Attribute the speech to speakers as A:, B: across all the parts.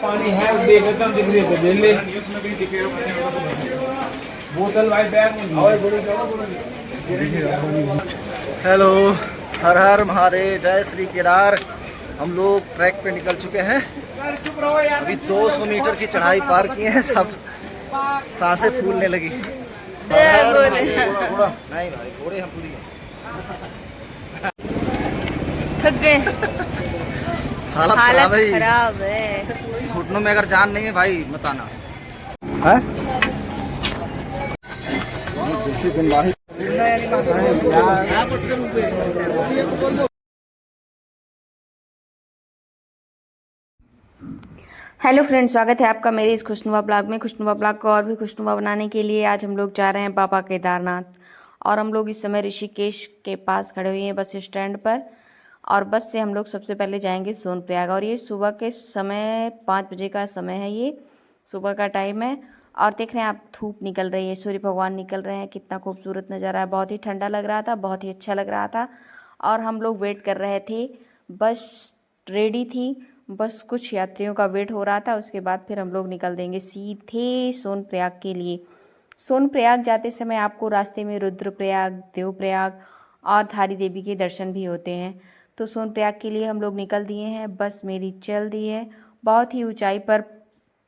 A: पानी है देख लेता हूँ, दिख रही है ले बोतल भाई बैग में।
B: हेलो, हर हर महादेव, जय श्री केदार। हम लोग ट्रैक पे निकल चुके हैं। अभी 200 मीटर की चढ़ाई पार की है, सब सांसें फूलने लगी। नहीं भाई, घोड़े हम पूरी
C: थक गए,
B: हालत
C: खराब है।
B: घुटनों में अगर जान नहीं है भाई मत आना है।
C: हेलो फ्रेंड्स, स्वागत है आपका मेरे इस खुशनुमा ब्लॉग में। खुशनुमा ब्लॉग को और भी खुशनुमा बनाने के लिए आज हम लोग जा रहे हैं बाबा केदारनाथ। और हम लोग इस समय ऋषिकेश के पास खड़े हुए हैं बस स्टैंड पर। और बस से हम लोग सबसे पहले जाएंगे सोनप्रयाग। और ये सुबह के समय 5 बजे का समय है, ये सुबह का टाइम है। और देख रहे हैं आप, धूप निकल रही है, सूर्य भगवान निकल रहे हैं। कितना खूबसूरत नज़ारा है, बहुत ही ठंडा लग रहा था, बहुत ही अच्छा लग रहा था। और हम लोग वेट कर रहे थे, बस रेडी थी, बस कुछ यात्रियों का वेट हो रहा था। उसके बाद फिर हम लोग निकल देंगे सीधे सोनप्रयाग के लिए। सोनप्रयाग जाते समय आपको रास्ते में रुद्रप्रयाग, देवप्रयाग और धारी देवी के दर्शन भी होते हैं। तो सोनप्रयाग के लिए हम लोग निकल दिए हैं। बस मेरी चल दी है। बहुत ही ऊंचाई पर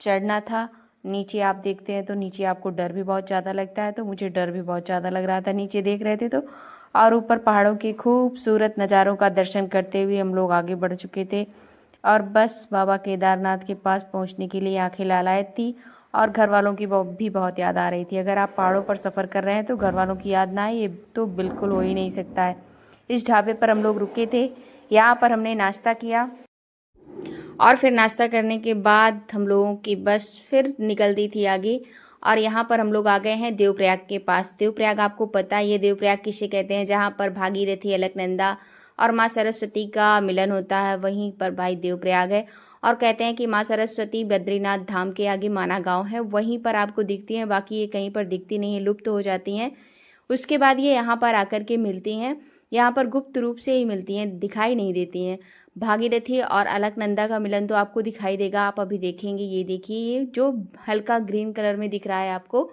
C: चढ़ना था। नीचे आप देखते हैं तो नीचे आपको डर भी बहुत ज़्यादा लगता है, तो मुझे डर भी बहुत ज़्यादा लग रहा था नीचे देख रहे थे तो। और ऊपर पहाड़ों के खूबसूरत नज़ारों का दर्शन करते हुए हम लोग आगे बढ़ चुके थे। और बस बाबा केदारनाथ के पास पहुंचने के लिए आंखें लालायत थी। और घर वालों की भी बहुत याद आ रही थी। अगर आप पहाड़ों पर सफ़र कर रहे हैं तो घर वालों की याद ना आए, ये तो बिल्कुल हो ही नहीं सकता है। इस ढाबे पर हम लोग रुके थे, यहाँ पर हमने नाश्ता किया। और फिर नाश्ता करने के बाद हम लोगों की बस फिर निकल दी थी आगे। और यहाँ पर हम लोग आ गए हैं देवप्रयाग के पास। देवप्रयाग आपको पता है, ये देवप्रयाग किसे कहते हैं, जहाँ पर भागीरथी, अलकनंदा और माँ सरस्वती का मिलन होता है, वहीं पर भाई देवप्रयाग है। और कहते हैं कि माँ सरस्वती बद्रीनाथ धाम के आगे माना गांव है, वहीं पर आपको दिखती हैं, बाकी ये कहीं पर दिखती नहीं है, लुप्त हो जाती हैं। उसके बाद ये यहाँ पर आकर के मिलती हैं, यहाँ पर गुप्त रूप से ही मिलती हैं, दिखाई नहीं देती हैं। भागीरथी और अलकनंदा का मिलन तो आपको दिखाई देगा, आप अभी देखेंगे। ये देखिए, ये जो हल्का ग्रीन कलर में दिख रहा है आपको,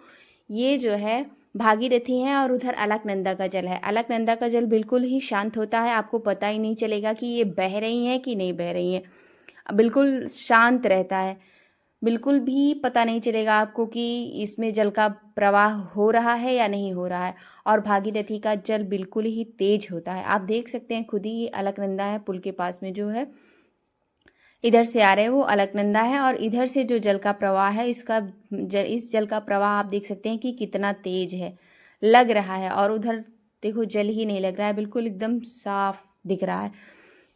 C: ये जो है भागीरथी है और उधर अलकनंदा का जल है। अलकनंदा का जल बिल्कुल ही शांत होता है, आपको पता ही नहीं चलेगा कि ये बह रही हैं कि नहीं बह रही हैं, बिल्कुल शांत रहता है। बिल्कुल भी पता नहीं चलेगा आपको कि इसमें जल का प्रवाह हो रहा है या नहीं हो रहा है। और भागीरथी का जल बिल्कुल ही तेज होता है, आप देख सकते हैं खुद ही। ये अलकनंदा है, पुल के पास में जो है, इधर से आ रहे हैं वो अलकनंदा है। और इधर से जो जल का प्रवाह है, इस जल का प्रवाह आप देख सकते हैं कि कितना तेज है, लग रहा है। और उधर देखो, जल ही नहीं लग रहा है, बिल्कुल एकदम साफ दिख रहा है,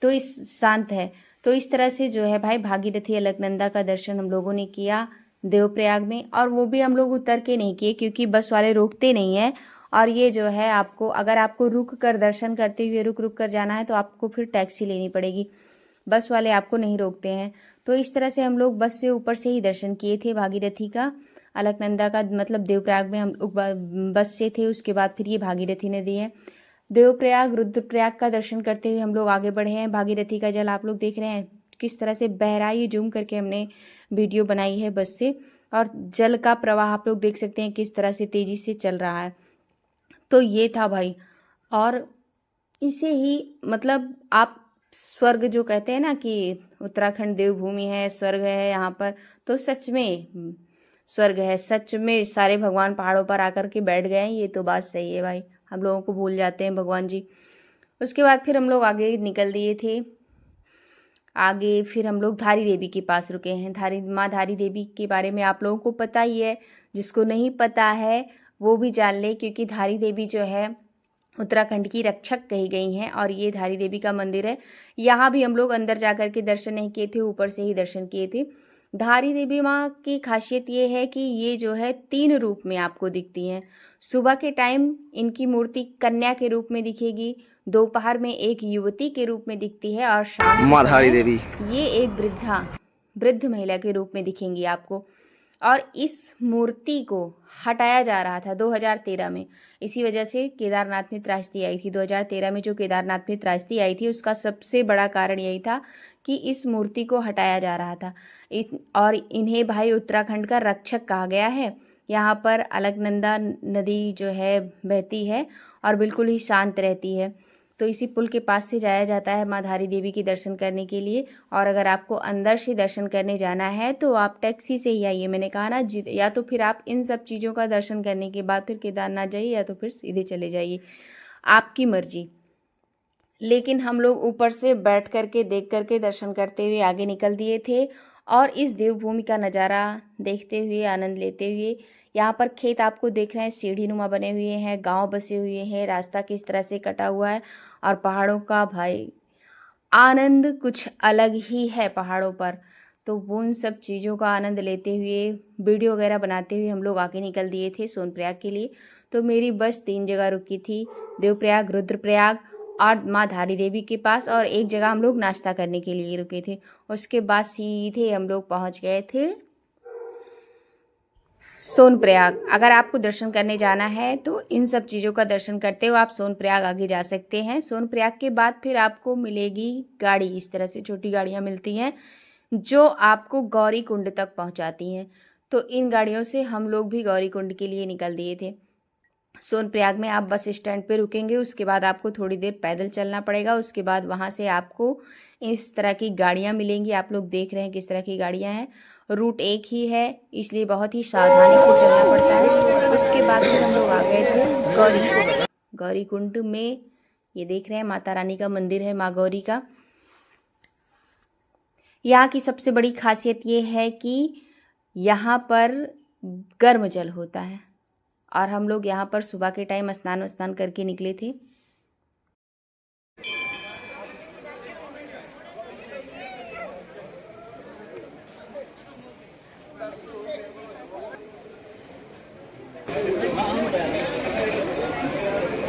C: तो इस शांत है। तो इस तरह से जो है भाई, भागीरथी अलकनंदा का दर्शन हम लोगों ने किया देवप्रयाग में। और वो भी हम लोग उतर के नहीं किए, क्योंकि बस वाले रोकते नहीं हैं। और ये जो है, आपको अगर आपको रुक कर दर्शन करते हुए रुक रुक कर जाना है तो आपको फिर टैक्सी लेनी पड़ेगी, बस वाले आपको नहीं रोकते हैं। तो इस तरह से हम लोग बस से ऊपर से ही दर्शन किए थे भागीरथी का, अलकनंदा का, मतलब देवप्रयाग में हम बस से थे। उसके बाद फिर ये भागीरथी नदी है। देवप्रयाग, रुद्रप्रयाग का दर्शन करते हुए हम लोग आगे बढ़े हैं। भागीरथी का जल आप लोग देख रहे हैं किस तरह से बह रहा है, ये जूम करके हमने वीडियो बनाई है बस से। और जल का प्रवाह आप लोग देख सकते हैं किस तरह से तेजी से चल रहा है। तो ये था भाई। और इसे ही, मतलब आप स्वर्ग जो कहते हैं ना कि उत्तराखंड देवभूमि है, स्वर्ग है यहाँ पर, तो सच में स्वर्ग है। सच में सारे भगवान पहाड़ों पर आकर के बैठ गए हैं, ये तो बात सही है भाई। हम लोगों को भूल जाते हैं भगवान जी। उसके बाद फिर हम लोग आगे निकल दिए थे। आगे फिर हम लोग धारी देवी के पास रुके हैं। धारी देवी के बारे में आप लोगों को पता ही है, जिसको नहीं पता है वो भी जान ले, क्योंकि धारी देवी जो है उत्तराखंड की रक्षक कही गई हैं। और ये धारी देवी का मंदिर है। यहाँ भी हम लोग अंदर जाकर के दर्शन नहीं किए थे, ऊपर से ही दर्शन किए थे। धारी देवी माँ की खासियत ये है कि ये जो है 3 रूप में आपको दिखती हैं। सुबह के टाइम इनकी मूर्ति कन्या के रूप में दिखेगी, दोपहर में एक युवती के रूप में दिखती है, और शाम
B: माँ
C: के
B: धारी
C: समय
B: देवी।
C: ये एक वृद्ध महिला के रूप में दिखेंगी आपको। और इस मूर्ति को हटाया जा रहा था 2013 में, इसी वजह से केदारनाथ में त्रासदी आई थी। 2013 में जो केदारनाथ में त्रासदी आई थी, उसका सबसे बड़ा कारण यही था कि इस मूर्ति को हटाया जा रहा था। और इन्हें भाई उत्तराखंड का रक्षक कहा गया है। यहाँ पर अलकनंदा नदी जो है बहती है और बिल्कुल ही शांत रहती है। तो इसी पुल के पास से जाया जाता है माँ धारी देवी के दर्शन करने के लिए। और अगर आपको अंदर से दर्शन करने जाना है तो आप टैक्सी से ही आइए। मैंने कहा ना, या तो फिर आप इन सब चीज़ों का दर्शन करने के बाद फिर केदारनाथ जाइए, या तो फिर सीधे चले जाइए, आपकी मर्जी। लेकिन हम लोग ऊपर से बैठ करके देख करके दर्शन करते हुए आगे निकल दिए थे और इस देवभूमि का नज़ारा देखते हुए आनंद लेते हुए। यहाँ पर खेत आपको देख रहे हैं, सीढ़ी नुमा बने हुए हैं, गांव बसे हुए हैं, रास्ता किस तरह से कटा हुआ है और पहाड़ों का भाई आनंद कुछ अलग ही है पहाड़ों पर। तो उन सब चीज़ों का आनंद लेते हुए वीडियो वगैरह बनाते हुए हम लोग आगे निकल दिए थे सोनप्रयाग के लिए। तो मेरी बस 3 जगह रुकी थी, देवप्रयाग, रुद्रप्रयाग और माँ धारी देवी के पास, और एक जगह हम लोग नाश्ता करने के लिए रुके थे। उसके बाद सीधे हम लोग पहुँच गए थे सोनप्रयाग। अगर आपको दर्शन करने जाना है तो इन सब चीज़ों का दर्शन करते हुए आप सोनप्रयाग आगे जा सकते हैं। सोनप्रयाग के बाद फिर आपको मिलेगी गाड़ी, इस तरह से छोटी गाड़ियाँ मिलती हैं जो आपको गौरी कुंड तक पहुंचाती हैं। तो इन गाड़ियों से हम लोग भी गौरी कुंड के लिए निकल दिए थे। सोनप्रयाग में आप बस स्टैंड पे रुकेंगे, उसके बाद आपको थोड़ी देर पैदल चलना पड़ेगा। उसके बाद वहाँ से आपको इस तरह की गाड़ियाँ मिलेंगी। आप लोग देख रहे हैं किस तरह की गाड़ियाँ हैं। रूट एक ही है, इसलिए बहुत ही सावधानी से चलना पड़ता है। उसके बाद फिर हम लोग आ गए थे गौरी कुंड। गौरी कुंड में ये देख रहे हैं माता रानी का मंदिर है, माँ गौरी का। यहाँ की सबसे बड़ी खासियत ये है कि यहाँ पर गर्म जल होता है और हम लोग यहाँ पर सुबह के टाइम स्नान करके निकले थे।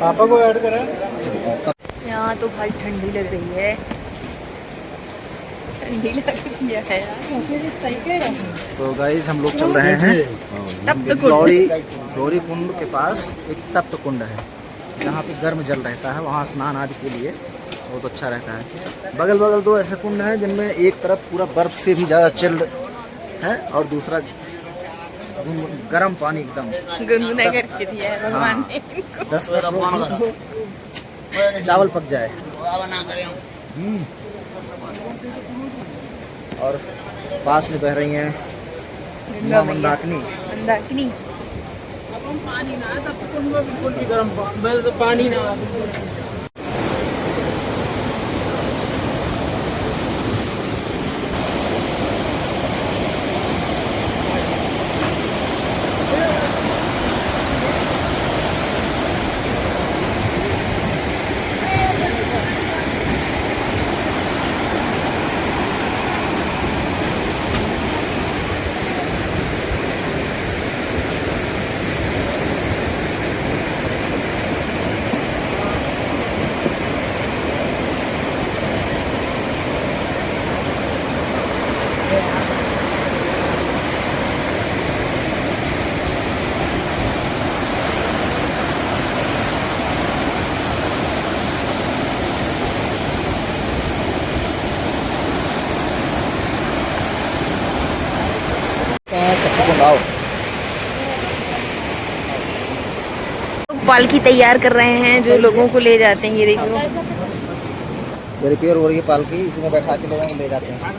B: पापा को ऐड करें।
C: यहाँ तो भाई ठंडी लग रही है, ठंडी लग रही है यार।
B: तो गाइस हम लोग चल रहे हैं
C: तप्त
B: गौरी कुंड के पास। एक तप्त कुंड है जहाँ पे गर्म जल रहता है, वहाँ स्नान आदि के लिए बहुत अच्छा रहता है। बगल बगल 2 ऐसे कुंड हैं जिनमें एक तरफ पूरा बर्फ से भी ज़्यादा चिल्ड है और दूसरा गर्म पानी एकदम
C: गुनगुना करके दिया है भगवान ने।
B: 10 मिनट तो चावल पक जाए। और पास में बह रही हैं मंदाकिनी।
D: पानी ना तब बिल्कुल भी गर्म पानी ना।
C: पालकी तैयार कर रहे हैं जो लोगों को ले जाते हैं। ये देखो
B: रिपेयर हो रही है पालकी, इसी में बैठा के लोगों को ले जाते हैं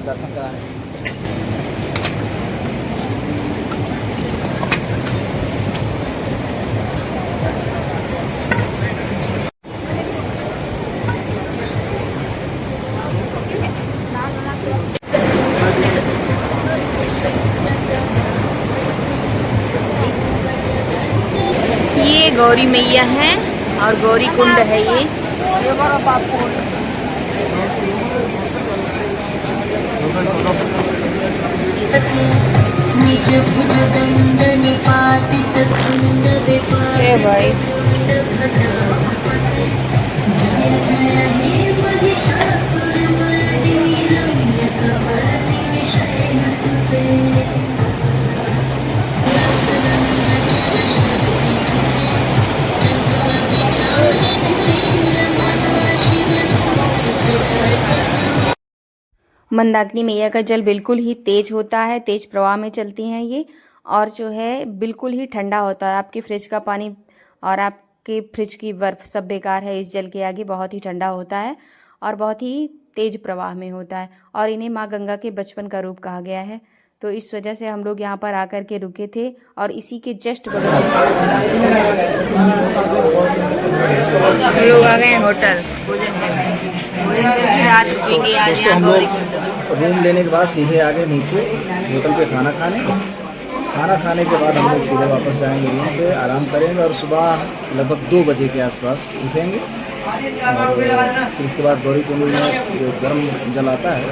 B: दर्शन कराने।
C: ये गौरी मैया हैं और गौरी कुंड है ये। ए भाई मंदाकिनी मैया का जल बिल्कुल ही तेज होता है, तेज प्रवाह में चलती हैं ये, और जो है बिल्कुल ही ठंडा होता है। आपके फ्रिज का पानी और आपके फ्रिज की बर्फ़ सब बेकार है इस जल के आगे। बहुत ही ठंडा होता है और बहुत ही तेज प्रवाह में होता है, और इन्हें माँ गंगा के बचपन का रूप कहा गया है। तो इस वजह से हम लोग यहाँ पर आकर के रुके थे, और इसी के जस्ट बगल में हम लोग आ गए हैं होटल भोजन करने। भोजन करके रात रुकेंगे आज
B: दोस्तों,
C: यहाँ
B: हम
C: गौरीकुंड में।
B: लोग रूम लेने के बाद सीधे आगे नीचे होटल पे खाना खाने के बाद हम लोग सीधे वापस जाएंगे रूम पे, आराम करेंगे और सुबह लगभग 2 बजे के आसपास उठेंगे। और फिर उसके बाद गौरीकुंड में जो गर्म जल आता है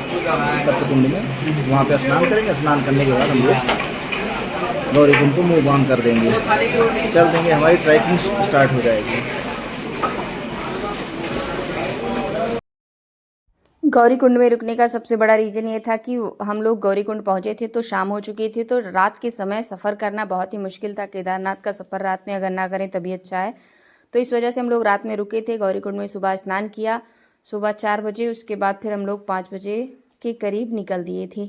B: तप्तकुंड में, वहाँ पे स्नान करेंगे। स्नान करने के बाद हम लोग गौरीकुंड को मुँह बांध कर देंगे, चल देंगे, हमारी ट्रैकिंग स्टार्ट हो जाएगी।
C: गौरीकुंड में रुकने का सबसे बड़ा रीज़न ये था कि हम लोग गौरीकुंड पहुंचे थे तो शाम हो चुकी थी, तो रात के समय सफ़र करना बहुत ही मुश्किल था। केदारनाथ का सफ़र रात में अगर ना करें तभी अच्छा है। तो इस वजह से हम लोग रात में रुके थे गौरीकुंड में। सुबह स्नान किया सुबह 4 बजे, उसके बाद फिर हम लोग 5 बजे के करीब निकल दिए थे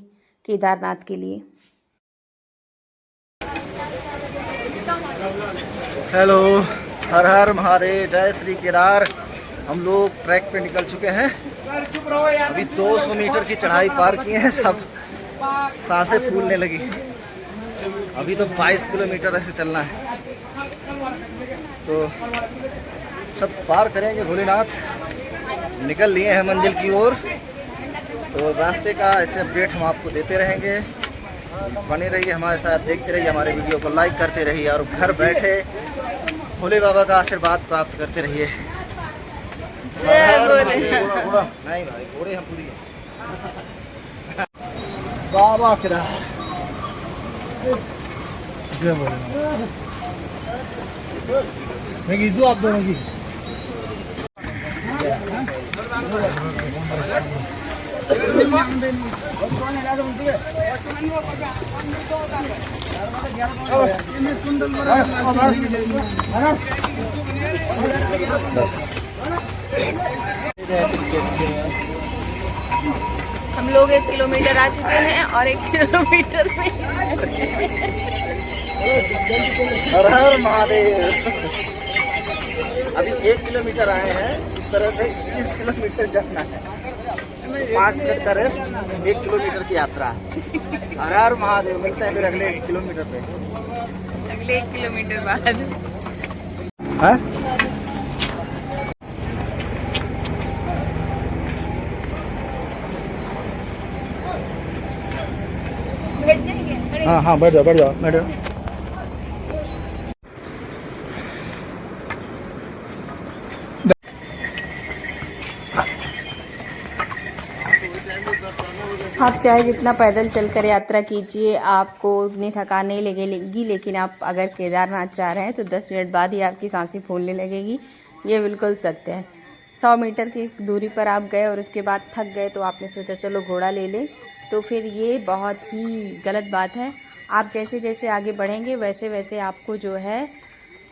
C: केदारनाथ के लिए।
B: हेलो, हर हर महादेव, जय श्री केदार। हम लोग ट्रैक पे निकल चुके हैं। अभी 200 मीटर की चढ़ाई पार की है, सब सांसें फूलने लगी। अभी तो 22 किलोमीटर ऐसे चलना है, तो सब पार करेंगे। भोलेनाथ निकल लिए हैं मंजिल की ओर, तो रास्ते का ऐसे अपडेट हम आपको देते रहेंगे। बने रहिए हमारे साथ, देखते रहिए हमारे वीडियो को, लाइक करते रहिए और घर बैठे भोले बाबा का आशीर्वाद प्राप्त करते रहिए। नहीं भाई, घोड़े हम पूरी बाबा किरा जय भोलेनाथ। आप दोनों की
C: हम लोग 1 किलोमीटर आ चुके हैं और 1 किलोमीटर में
B: हर हर महादेव। अभी 1 किलोमीटर आए हैं, इस तरह से 20 किलोमीटर जाना है। 5 मिनट का रेस्ट, 1 किलोमीटर की यात्रा। हर हर महादेव। मिलते हैं फिर अगले 1 किलोमीटर पे,
C: अगले 1 किलोमीटर बाद।
B: हाँ?
C: बैठ जाएंगे?
B: हाँ हाँ, बैठ जाओ बैठ जाओ बैठ जाओ।
C: आप चाहे जितना पैदल चलकर यात्रा कीजिए, आपको उतनी थकान नहीं लगेगी, लेकिन आप अगर केदारनाथ जा रहे हैं तो 10 मिनट बाद ही आपकी सांसें फूलने लगेगी। ये बिल्कुल सत्य है। 100 मीटर की दूरी पर आप गए और उसके बाद थक गए तो आपने सोचा चलो घोड़ा ले लें, तो फिर ये बहुत ही गलत बात है। आप जैसे जैसे आगे बढ़ेंगे वैसे वैसे आपको जो है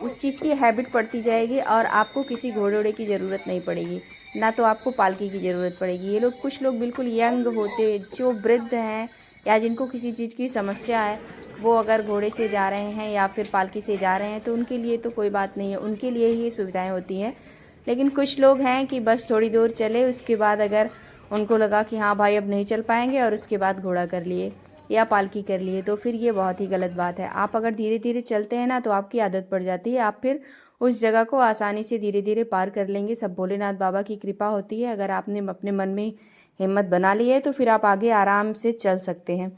C: उस चीज़ की हैबिट पड़ती जाएगी और आपको किसी घोड़े वोड़े की ज़रूरत नहीं पड़ेगी, ना तो आपको पालकी की ज़रूरत पड़ेगी। ये लोग, कुछ लोग बिल्कुल यंग होते, जो वृद्ध हैं या जिनको किसी चीज़ की समस्या है, वो अगर घोड़े से जा रहे हैं या फिर पालकी से जा रहे हैं तो उनके लिए तो कोई बात नहीं है, उनके लिए ही सुविधाएं होती हैं। लेकिन कुछ लोग हैं कि बस थोड़ी दूर चले, उसके बाद अगर उनको लगा कि हाँ भाई अब नहीं चल पाएंगे और उसके बाद घोड़ा कर लिए या पालकी कर लिए, तो फिर ये बहुत ही गलत बात है। आप अगर धीरे धीरे चलते हैं ना तो आपकी आदत पड़ जाती है, आप फिर उस जगह को आसानी से धीरे धीरे पार कर लेंगे। सब भोलेनाथ बाबा की कृपा होती है। अगर आपने अपने मन में हिम्मत बना ली है तो फिर आप आगे आराम से चल सकते हैं।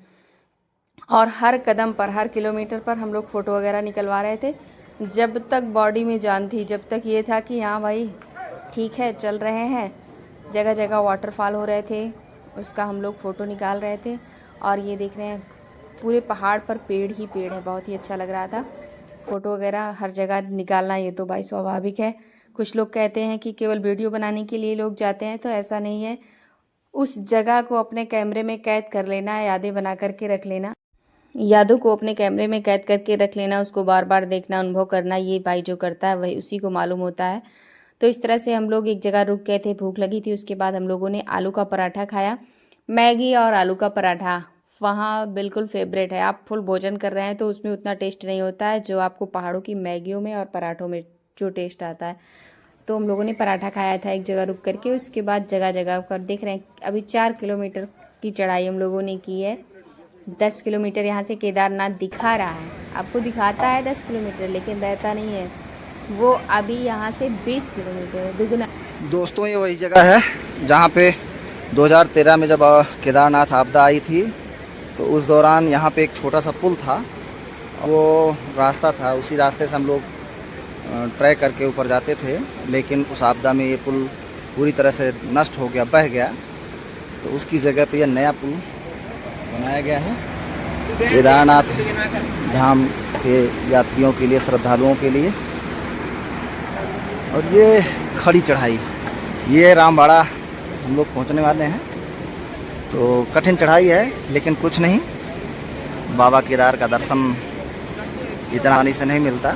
C: और हर कदम पर, हर किलोमीटर पर हम लोग फ़ोटो वगैरह निकलवा रहे थे, जब तक बॉडी में जान थी, जब तक ये था कि हाँ भाई ठीक है चल रहे हैं। जगह जगह वाटरफॉल हो रहे थे, उसका हम लोग फ़ोटो निकाल रहे थे। और ये देख रहे हैं पूरे पहाड़ पर पेड़ ही पेड़ है, बहुत ही अच्छा लग रहा था। फ़ोटो वगैरह हर जगह निकालना ये तो भाई स्वाभाविक है। कुछ लोग कहते हैं कि केवल वीडियो बनाने के लिए लोग जाते हैं, तो ऐसा नहीं है। उस जगह को अपने कैमरे में कैद कर लेना, यादें बना करके रख लेना, यादों को अपने कैमरे में कैद करके रख लेना, उसको बार बार देखना, अनुभव करना, ये भाई जो करता है वही उसी को मालूम होता है। तो इस तरह से हम लोग एक जगह रुक गए थे, भूख लगी थी। उसके बाद हम लोगों ने आलू का पराठा खाया। मैगी और आलू का पराठा वहाँ बिल्कुल फेवरेट है। आप फुल भोजन कर रहे हैं तो उसमें उतना टेस्ट नहीं होता है जो आपको पहाड़ों की मैगियों में और पराठों में जो टेस्ट आता है। तो हम लोगों ने पराठा खाया था एक जगह रुक करके, उसके बाद जगह जगह पर देख रहे हैं। अभी 4 किलोमीटर की चढ़ाई हम लोगों ने की है। 10 किलोमीटर यहाँ से केदारनाथ दिखा रहा है, आपको दिखाता है 10 किलोमीटर, लेकिन रहता नहीं है वो। अभी यहाँ से 20 किलोमीटर है, दुगना।
B: दोस्तों ये वही जगह है जहाँ पे 2013 में जब केदारनाथ आपदा आई थी तो उस दौरान यहाँ पे एक छोटा सा पुल था, वो रास्ता था, उसी रास्ते से हम लोग ट्रैक करके ऊपर जाते थे। लेकिन उस आपदा में ये पुल पूरी तरह से नष्ट हो गया, बह गया। तो उसकी जगह पे ये नया पुल बनाया गया है केदारनाथ धाम के यात्रियों के लिए, श्रद्धालुओं के लिए। और ये खड़ी चढ़ाई, ये रामबाड़ा हम लोग पहुंचने वाले हैं। तो कठिन चढ़ाई है लेकिन कुछ नहीं, बाबा केदार का दर्शन इतना आसानी से नहीं मिलता,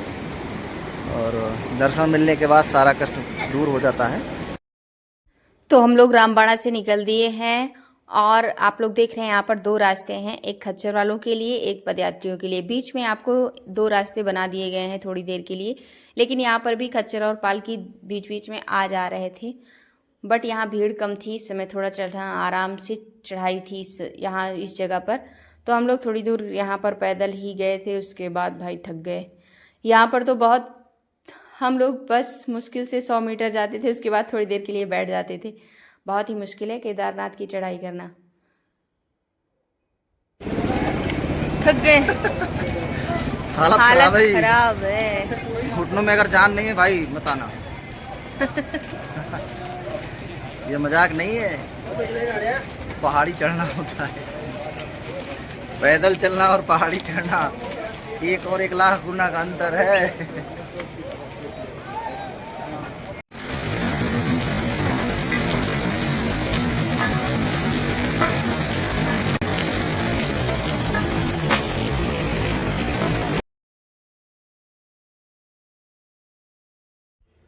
B: और दर्शन मिलने के बाद सारा कष्ट दूर हो जाता है।
C: तो हम लोग रामबाड़ा से निकल दिए हैं और आप लोग देख रहे हैं यहाँ पर 2 रास्ते हैं, एक खच्चर वालों के लिए, एक पदयात्रियों के लिए। बीच में आपको 2 रास्ते बना दिए गए हैं थोड़ी देर के लिए, लेकिन यहाँ पर भी खच्चर और पालकी बीच बीच में आ जा रहे थे। बट यहाँ भीड़ कम थी, इस समय थोड़ा चढ़ना आराम से चढ़ाई थी यहाँ इस जगह पर। तो हम लोग थोड़ी दूर यहाँ पर पैदल ही गए थे, उसके बाद भाई थक गए। यहाँ पर तो बहुत, हम लोग बस मुश्किल से 100 मीटर जाते थे, उसके बाद थोड़ी देर के लिए बैठ जाते थे। बहुत ही मुश्किल है केदारनाथ की चढ़ाई करना। थक गए, हालत खराब है।
B: घुटनों में अगर जान नहीं है भाई मत आना। ये मजाक नहीं है, पहाड़ी चढ़ना होता है। पैदल चलना और पहाड़ी चढ़ना 1 और 1 लाख गुना का अंतर है।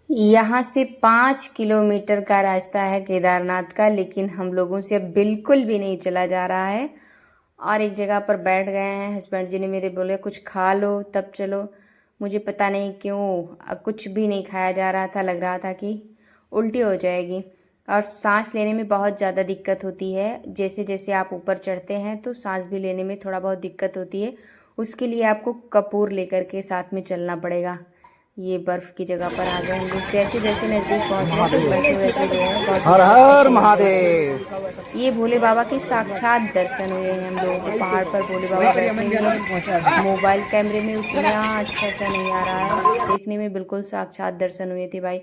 C: यहाँ से 5 किलोमीटर का रास्ता है केदारनाथ का, लेकिन हम लोगों से अब बिल्कुल भी नहीं चला जा रहा है। और एक जगह पर बैठ गए हैं। हस्बैंड जी ने मेरे बोले कुछ खा लो तब चलो। मुझे पता नहीं क्यों कुछ भी नहीं खाया जा रहा था, लग रहा था कि उल्टी हो जाएगी। और सांस लेने में बहुत ज़्यादा दिक्कत होती है, जैसे जैसे आप ऊपर चढ़ते हैं तो सांस भी लेने में थोड़ा बहुत दिक्कत होती है। उसके लिए आपको कपूर लेकर के साथ में चलना पड़ेगा। ये बर्फ़ की जगह पर आ गए हम लोग। जैसे जैसे नज़दीक पहुँच रहे तो वैसे वैसे जो है बहुत
B: हर हर महादेव।
C: ये भोले बाबा के साक्षात दर्शन हुए हैं हम लोगों को। पहाड़ पर भोले बाबा बैठे हुए, मोबाइल कैमरे में उतना अच्छा सा नहीं आ रहा है, देखने में बिल्कुल साक्षात दर्शन हुए थे भाई।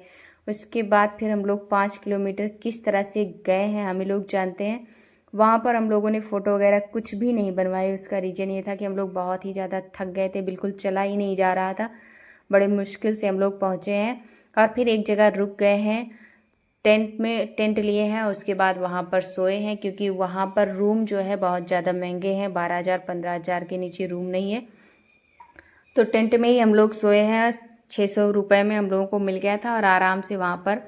C: उसके बाद फिर हम लोग 5 किलोमीटर किस तरह से गए हैं हम ही लोग जानते हैं। वहाँ पर हम लोगों ने फ़ोटो वगैरह कुछ भी नहीं बनवाए। उसका रीज़न ये था कि हम लोग बहुत ही ज़्यादा थक गए थे, बिल्कुल चला ही नहीं जा रहा था। बड़े मुश्किल से हम लोग पहुँचे हैं और फिर एक जगह रुक गए हैं, टेंट लिए हैं। उसके बाद वहाँ पर सोए हैं, क्योंकि वहाँ पर रूम जो है बहुत ज़्यादा महंगे हैं, 12,000 15,000 के नीचे रूम नहीं है। तो टेंट में ही हम लोग सोए हैं। 600 रुपये में हम लोगों को मिल गया था और आराम से वहाँ पर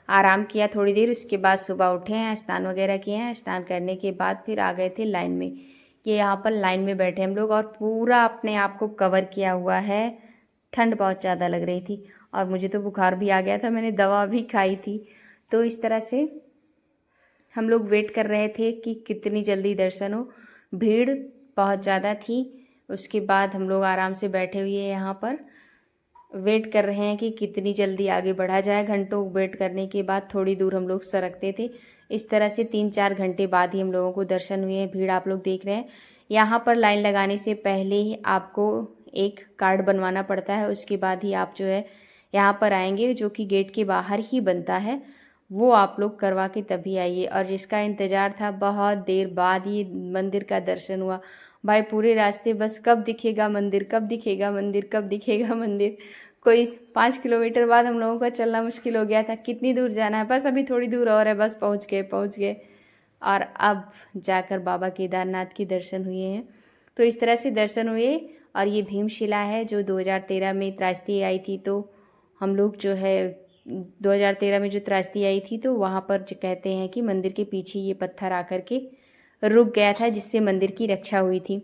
C: आराम किया थोड़ी देर। उसके बाद सुबह उठे हैं, स्नान वगैरह किए हैं। स्नान करने के बाद फिर आ गए थे लाइन में, कि यहाँ पर लाइन में बैठे हम लोग और पूरा अपने आप को कवर किया हुआ है। ठंड बहुत ज़्यादा लग रही थी और मुझे तो बुखार भी आ गया था, मैंने दवा भी खाई थी। तो इस तरह से हम लोग वेट कर रहे थे कि कितनी जल्दी दर्शन हो। भीड़ बहुत ज़्यादा थी। उसके बाद हम लोग आराम से बैठे हुए यहाँ पर वेट कर रहे हैं कि कितनी जल्दी आगे बढ़ा जाए। घंटों वेट करने के बाद थोड़ी दूर हम लोग सरकते थे। इस तरह से 3-4 घंटे बाद ही हम लोगों को दर्शन हुए हैं। भीड़ आप लोग देख रहे हैं। यहाँ पर लाइन लगाने से पहले ही आपको एक कार्ड बनवाना पड़ता है, उसके बाद ही आप जो है यहाँ पर आएंगे, जो कि गेट के बाहर ही बनता है। वो आप लोग करवा के तभी आइए। और जिसका इंतज़ार था, बहुत देर बाद ही मंदिर का दर्शन हुआ भाई। पूरे रास्ते बस कब दिखेगा मंदिर, कब दिखेगा मंदिर, कब दिखेगा मंदिर। कोई 5 किलोमीटर बाद हम लोगों का चलना मुश्किल हो गया था। कितनी दूर जाना है, बस अभी थोड़ी दूर और है, बस पहुँच गए। और अब जाकर बाबा केदारनाथ के दर्शन हुए हैं। तो इस तरह से दर्शन हुए। और ये भीमशिला है जो 2013 में त्रासदी आई थी। तो हम लोग जो है 2013 में जो त्रासदी आई थी, तो वहाँ पर जो कहते हैं कि मंदिर के पीछे ये पत्थर आकर के रुक गया था, जिससे मंदिर की रक्षा हुई थी।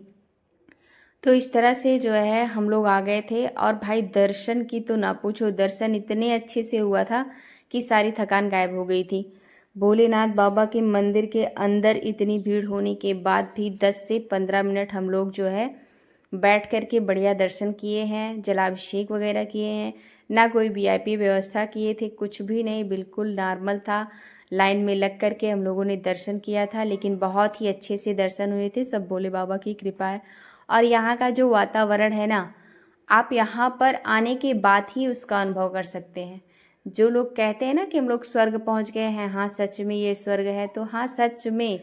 C: तो इस तरह से जो है हम लोग आ गए थे। और भाई दर्शन की तो ना पूछो, दर्शन इतने अच्छे से हुआ था कि सारी थकान गायब हो गई थी। भोलेनाथ बाबा के मंदिर के अंदर इतनी भीड़ होने के बाद भी 10 से 15 मिनट हम लोग जो है बैठ कर के बढ़िया दर्शन किए हैं, जलाभिषेक वगैरह किए हैं। ना कोई वीआईपी व्यवस्था किए थे, कुछ भी नहीं, बिल्कुल नॉर्मल था। लाइन में लग कर के हम लोगों ने दर्शन किया था, लेकिन बहुत ही अच्छे से दर्शन हुए थे। सब भोले बाबा की कृपा है। और यहाँ का जो वातावरण है ना, आप यहाँ पर आने के बाद ही उसका अनुभव कर सकते हैं। जो लोग कहते हैं ना कि हम लोग स्वर्ग पहुँच गए हैं, हाँ सच में ये स्वर्ग है, तो हाँ सच में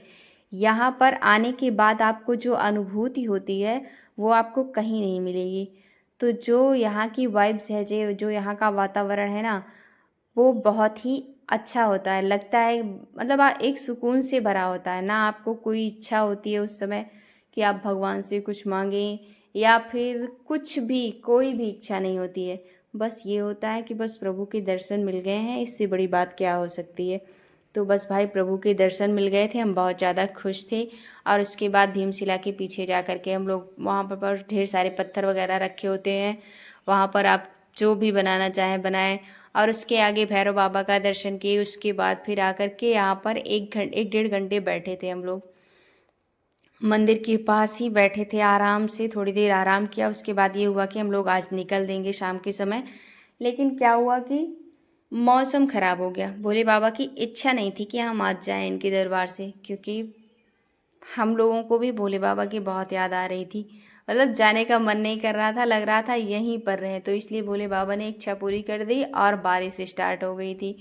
C: यहाँ पर आने के बाद आपको जो अनुभूति होती है वो आपको कहीं नहीं मिलेगी। तो जो यहाँ की वाइब्स है, जो यहाँ का वातावरण है ना, वो बहुत ही अच्छा होता है। लगता है मतलब एक सुकून से भरा होता है ना। आपको कोई इच्छा होती है उस समय कि आप भगवान से कुछ मांगें, या फिर कुछ भी, कोई भी इच्छा नहीं होती है। बस ये होता है कि बस प्रभु के दर्शन मिल गए हैं, इससे बड़ी बात क्या हो सकती है। तो बस भाई प्रभु के दर्शन मिल गए थे, हम बहुत ज़्यादा खुश थे। और उसके बाद भीमशिला के पीछे जा कर के हम लोग वहाँ पर ढेर सारे पत्थर वगैरह रखे होते हैं, वहाँ पर आप जो भी बनाना चाहें बनाएं। और उसके आगे भैरव बाबा का दर्शन किए। उसके बाद फिर आकर के यहाँ पर 1-1.5 घंटे बैठे थे हम लोग, मंदिर के पास ही बैठे थे आराम से, थोड़ी देर आराम किया। उसके बाद ये हुआ कि हम लोग आज निकल देंगे शाम के समय। लेकिन क्या हुआ कि मौसम ख़राब हो गया। भोले बाबा की इच्छा नहीं थी कि हम आज जाएं इनके दरबार से, क्योंकि हम लोगों को भी भोले बाबा की बहुत याद आ रही थी। मतलब जाने का मन नहीं कर रहा था, लग रहा था यहीं पर रहें। तो इसलिए भोले बाबा ने इच्छा पूरी कर दी और बारिश स्टार्ट हो गई थी।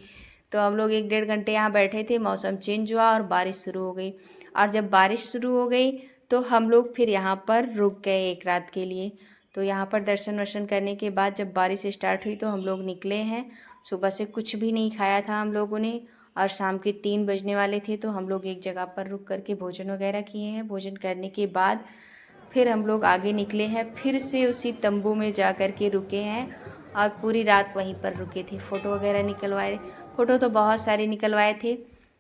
C: तो हम लोग 1-1.5 घंटे यहाँ बैठे थे, मौसम चेंज हुआ और बारिश शुरू हो गई। और जब बारिश शुरू हो गई तो हम लोग फिर यहाँ पर रुक गए एक रात के लिए। तो यहाँ पर दर्शन वर्शन करने के बाद जब बारिश स्टार्ट हुई तो हम लोग निकले हैं। सुबह से कुछ भी नहीं खाया था हम लोगों ने, और शाम के 3 बजने वाले थे। तो हम लोग एक जगह पर रुक करके भोजन वगैरह किए हैं। भोजन करने के बाद फिर हम लोग आगे निकले हैं, फिर से उसी तंबू में जा कर के रुके हैं और पूरी रात वहीं पर रुके थे। फ़ोटो वगैरह निकलवाए, फ़ोटो तो बहुत सारे निकलवाए थे,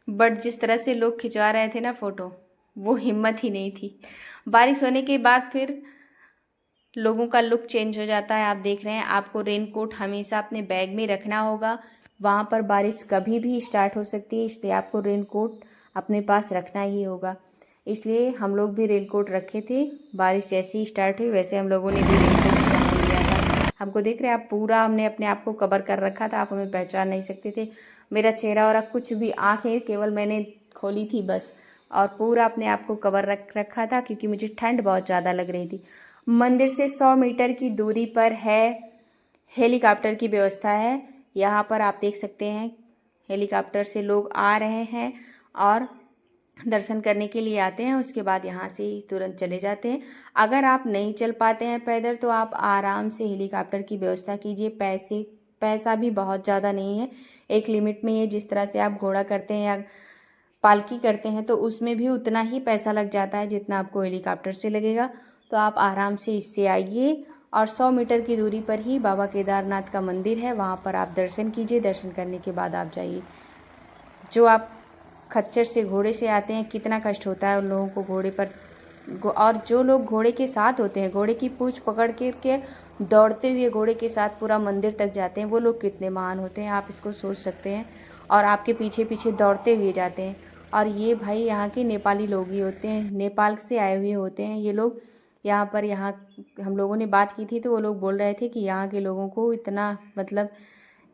C: बट जिस तरह से लोग खिंचवा रहे थे ना फ़ोटो, वो हिम्मत ही नहीं थी। बारिश होने के बाद फिर लोगों का लुक चेंज हो जाता है। आप देख रहे हैं, आपको रेनकोट हमेशा अपने बैग में रखना होगा। वहाँ पर बारिश कभी भी स्टार्ट हो सकती है, इसलिए आपको रेनकोट अपने पास रखना ही होगा। इसलिए हम लोग भी रेनकोट रखे थे। बारिश जैसे ही स्टार्ट हुई वैसे हम लोगों ने भी रेनकोट पहन लिया था। हमको देख रहे हैं आप, पूरा हमने अपने आप को कवर कर रखा था, आप हमें पहचान नहीं सकते थे। मेरा चेहरा और कुछ भी, आँखें केवल मैंने खोली थी बस, और पूरा अपने आप को कवर रख रखा था, क्योंकि मुझे ठंड बहुत ज़्यादा लग रही थी। मंदिर से 100 मीटर की दूरी पर है, हेलीकॉप्टर की व्यवस्था है। यहाँ पर आप देख सकते हैं, हेलीकॉप्टर से लोग आ रहे हैं और दर्शन करने के लिए आते हैं। उसके बाद यहाँ से तुरंत चले जाते हैं। अगर आप नहीं चल पाते हैं पैदल, तो आप आराम से हेलीकॉप्टर की व्यवस्था कीजिए। पैसा भी बहुत ज़्यादा नहीं है, एक लिमिट में है। जिस तरह से आप घोड़ा करते हैं या पालकी करते हैं तो उसमें भी उतना ही पैसा लग जाता है जितना आपको हेलीकॉप्टर से लगेगा। तो आप आराम से इससे आइए, और 100 मीटर की दूरी पर ही बाबा केदारनाथ का मंदिर है, वहाँ पर आप दर्शन कीजिए। दर्शन करने के बाद आप जाइए। जो आप खच्चर से, घोड़े से आते हैं, कितना कष्ट होता है उन लोगों को घोड़े पर। और जो लोग घोड़े के साथ होते हैं, घोड़े की पूँछ पकड़ के दौड़ते हुए घोड़े के साथ पूरा मंदिर तक जाते हैं, वो लोग कितने महान होते हैं, आप इसको सोच सकते हैं। और आपके पीछे पीछे दौड़ते हुए जाते हैं। और ये भाई यहाँ के नेपाली लोग ही होते हैं, नेपाल से आए हुए होते हैं ये लोग। यहाँ पर, यहाँ हम लोगों ने बात की थी तो वो लोग बोल रहे थे कि यहाँ के लोगों को इतना, मतलब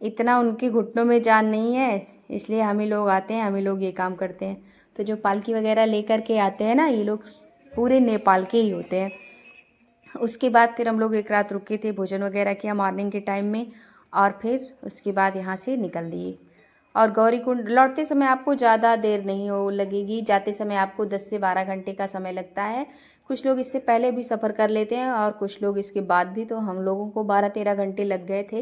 C: इतना उनके घुटनों में जान नहीं है, इसलिए हम ही लोग आते हैं, हम ही लोग ये काम करते हैं। तो जो पालकी वगैरह लेकर के आते हैं ना, ये लोग पूरे नेपाल के ही होते हैं। उसके बाद फिर हम लोग एक रात रुके थे, भोजन वगैरह किया मॉर्निंग के टाइम में, और फिर उसके बाद यहाँ से निकल दिए। और गौरीकुंड लौटते समय आपको ज़्यादा देर नहीं हो लगेगी, जाते समय आपको 10 से 12 घंटे का समय लगता है। कुछ लोग इससे पहले भी सफ़र कर लेते हैं और कुछ लोग इसके बाद भी। तो हम लोगों को 12-13 घंटे लग गए थे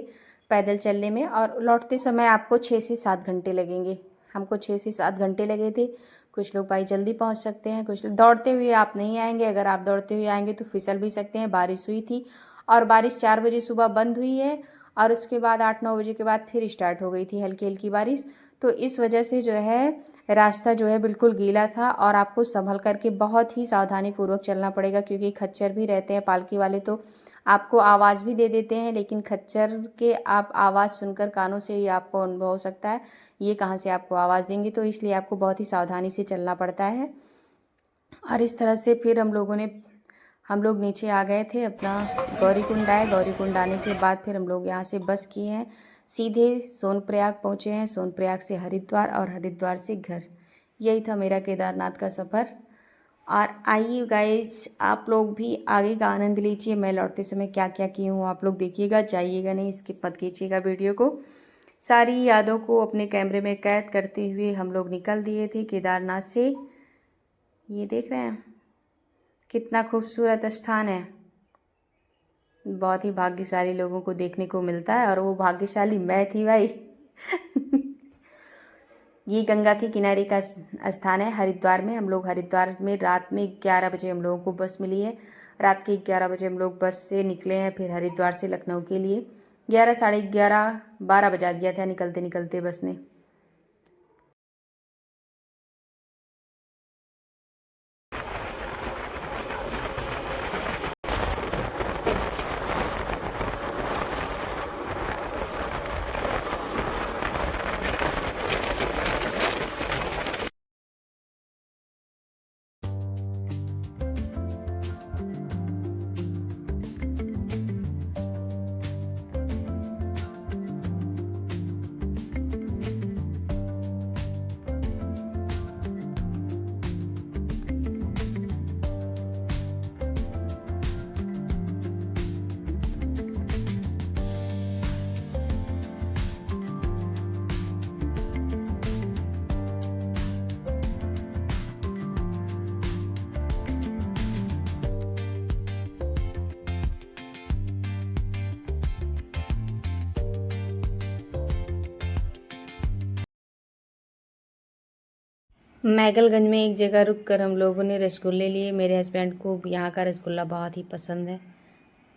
C: पैदल चलने में, और लौटते समय आपको 6 से 7 घंटे लगेंगे। हमको 6 से 7 घंटे लगे थे। कुछ लोग भाई जल्दी पहुंच सकते हैं, कुछ लोग दौड़ते हुए आप नहीं आएंगे। अगर आप दौड़ते हुए आएंगे तो फिसल भी सकते हैं। बारिश हुई थी, और बारिश 4 बजे सुबह बंद हुई है, और उसके बाद 8-9 बजे के बाद फिर स्टार्ट हो गई थी हल्की हल्की बारिश। तो इस वजह से जो है रास्ता जो है बिल्कुल गीला था और आपको संभल करके बहुत ही सावधानी पूर्वक चलना पड़ेगा, क्योंकि खच्चर भी रहते हैं पालकी वाले, तो आपको आवाज़ भी दे देते हैं, लेकिन खच्चर के आप आवाज़ सुनकर कानों से ही आपको अनुभव हो सकता है ये कहाँ से आपको आवाज़ देंगे, तो इसलिए आपको बहुत ही सावधानी से चलना पड़ता है। और इस तरह से फिर हम लोग नीचे आ गए थे, अपना गौरीकुंड आए। गौरीकुंड आने के बाद फिर हम लोग यहाँ से बस किए हैं, सीधे सोनप्रयाग पहुँचे हैं, सोनप्रयाग से हरिद्वार और हरिद्वार से घर। यही था मेरा केदारनाथ का सफ़र। और आइए गाइस, आप लोग भी आगे का आनंद लीजिए। मैं लौटते समय क्या क्या की हूँ आप लोग देखिएगा, जाइएगा नहीं, स्किप मत कीजिएगा वीडियो को। सारी यादों को अपने कैमरे में कैद करते हुए हम लोग निकल दिए थे केदारनाथ से। ये देख रहे हैं कितना खूबसूरत स्थान है, बहुत ही भाग्यशाली लोगों को देखने को मिलता है, और वो भाग्यशाली मैं थी भाई। ये गंगा के किनारे का स्थान है हरिद्वार में। हम लोग हरिद्वार में रात में 11 बजे हम लोगों को बस मिली है। रात के 11 बजे हम लोग बस से निकले हैं, फिर हरिद्वार से लखनऊ के लिए 11, साढ़े 11, 12 बजा दिया था निकलते निकलते बस ने। मैगलगंज में एक जगह रुककर हम लोगों ने रसगुल्ले लिए। मेरे हस्बैंड को यहाँ का रसगुल्ला बहुत ही पसंद है,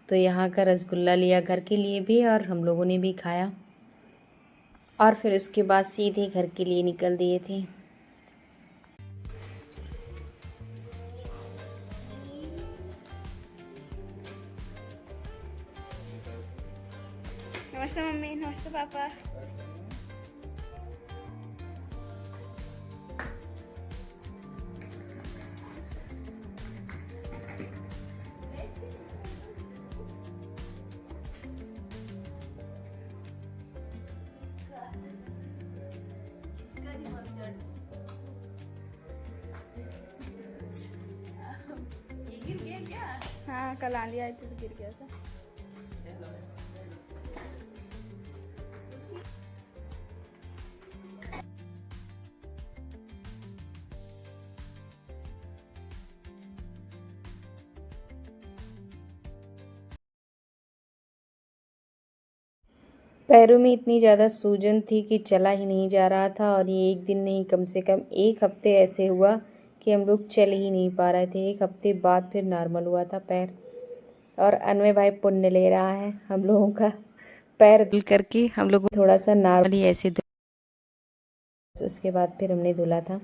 C: तो यहाँ का रसगुल्ला लिया घर के लिए भी, और हम लोगों ने भी खाया। और फिर उसके बाद सीधे घर के लिए निकल दिए थे।
E: नमस्ते मम्मी, नमस्ते पापा। गिर गया क्या? हाँ, कल आंधी आई थी तो गिर गया था।
C: पैरों में इतनी ज़्यादा सूजन थी कि चला ही नहीं जा रहा था, और ये एक दिन नहीं, कम से कम 1 हफ्ते ऐसे हुआ कि हम लोग चल ही नहीं पा रहे थे। 1 हफ्ते बाद फिर नॉर्मल हुआ था पैर। और अनवय भाई पुण्य ले रहा है हम लोगों का पैर धुल करके। हम लोग थोड़ा सा नॉर्मली ऐसे उसके बाद फिर हमने धुला था।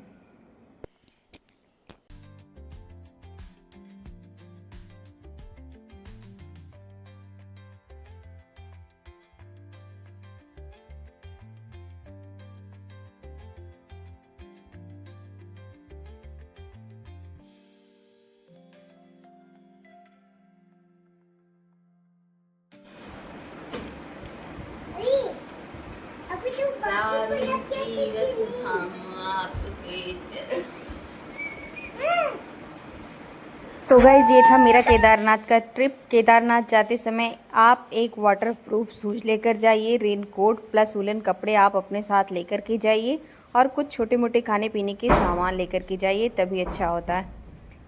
C: तो गाइज़, ये था मेरा केदारनाथ का ट्रिप। केदारनाथ जाते समय आप एक वाटरप्रूफ शूज लेकर जाइए, रेनकोट प्लस वुलन कपड़े आप अपने साथ लेकर के जाइए, और कुछ छोटे मोटे खाने पीने के सामान लेकर के जाइए, तभी अच्छा होता है।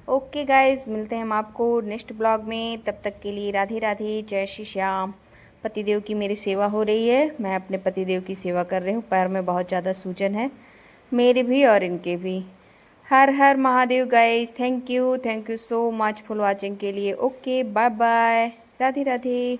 C: ओके गाइज़, मिलते हैं हम आपको नेक्स्ट ब्लॉग में। तब तक के लिए राधे राधे, जय श्री श्याम। पतिदेव की मेरी सेवा हो रही है, मैं अपने पतिदेव की सेवा कर रही हूँ। पैर में बहुत ज़्यादा सूजन है, मेरे भी और इनके भी। Har Har Mahadev guys, thank you so much for watching के लिए। Okay, bye bye, Radhe Radhe.